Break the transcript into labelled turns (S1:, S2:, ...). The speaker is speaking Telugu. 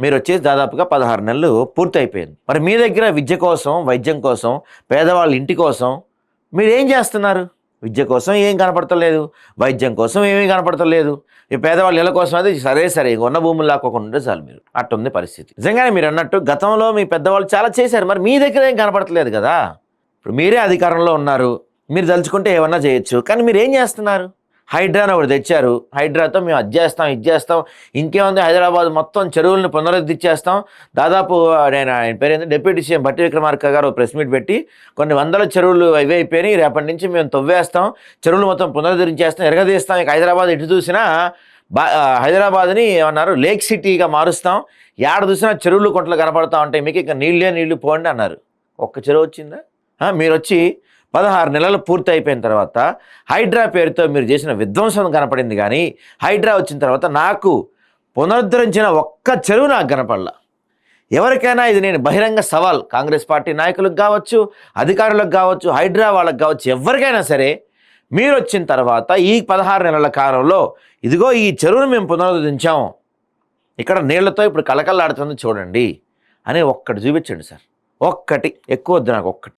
S1: మీరు వచ్చేసి దాదాపుగా 16 నెలలు పూర్తయిపోయింది. మరి మీ దగ్గర విద్య కోసం, వైద్యం కోసం, పేదవాళ్ళ ఇంటి కోసం మీరేం చేస్తున్నారు? విద్య కోసం ఏం కనపడతలేదు, వైద్యం కోసం ఏమీ కనపడతలేదు. ఈ పేదవాళ్ళ ఇళ్ళ కోసం అది సరే ఉన్న భూములు లాక్కోకుండా ఉంటే చాలు. మీరు అట్టుంది పరిస్థితి. నిజంగానే మీరు అన్నట్టు గతంలో మీ పెద్దవాళ్ళు చాలా చేశారు. మరి మీ దగ్గర ఏం కనపడతలేదు కదా. ఇప్పుడు మీరే అధికారంలో ఉన్నారు, మీరు తలుచుకుంటే ఏమన్నా చేయొచ్చు. కానీ మీరు ఏం చేస్తున్నారు? హైడ్రాని ఒకటి తెచ్చారు. హైడ్రాతో మేము అది చేస్తాం, ఇది చేస్తాం, ఇంకేముంది హైదరాబాద్ మొత్తం చెరువులను పునరుద్ధరించేస్తాం. దాదాపు ఆయన పేరు ఏంటంటే డిప్యూటీ సీఎం బట్టి విక్రమార్క గారు ప్రెస్ మీట్ పెట్టి కొన్ని వందల చెరువులు ఇవే అయిపోయినాయి, రేపటి నుంచి మేము తవ్వేస్తాం, చెరువులు మొత్తం పునరుద్ధరించేస్తాం, ఎరగదీస్తాం, ఇక హైదరాబాద్ ఎటు చూసినా హైదరాబాద్ని ఏమన్నారు లేక్ సిటీగా మారుస్తాం, ఏడ చూసినా చెరువులు కొంటలు కనపడతా ఉంటాయి, మీకు ఇక నీళ్ళు పోండి అన్నారు. ఒక్క చెరువు వచ్చిందా? మీరు వచ్చి 16 నెలలు పూర్తి అయిపోయిన తర్వాత హైడ్రా పేరుతో మీరు చేసిన విధ్వంసం కనపడింది. కానీ హైడ్రా వచ్చిన తర్వాత నాకు పునరుద్ధరించిన ఒక్క చెరువు నాకు కనపడలా. ఎవరికైనా ఇది నేను బహిరంగ సవాల్, కాంగ్రెస్ పార్టీ నాయకులకు కావచ్చు, అధికారులకు కావచ్చు, హైడ్రా వాళ్ళకు కావచ్చు, ఎవరికైనా సరే, మీరు వచ్చిన తర్వాత ఈ 16 నెలల కాలంలో ఇదిగో ఈ చెరువును మేము పునరుద్ధరించాం, ఇక్కడ నీళ్లతో ఇప్పుడు కలకల్లాడుతుంది చూడండి అని ఒక్కటి చూపించండి సార్. ఒక్కటి, ఎక్కువ వద్దు నాకు, ఒక్కటి.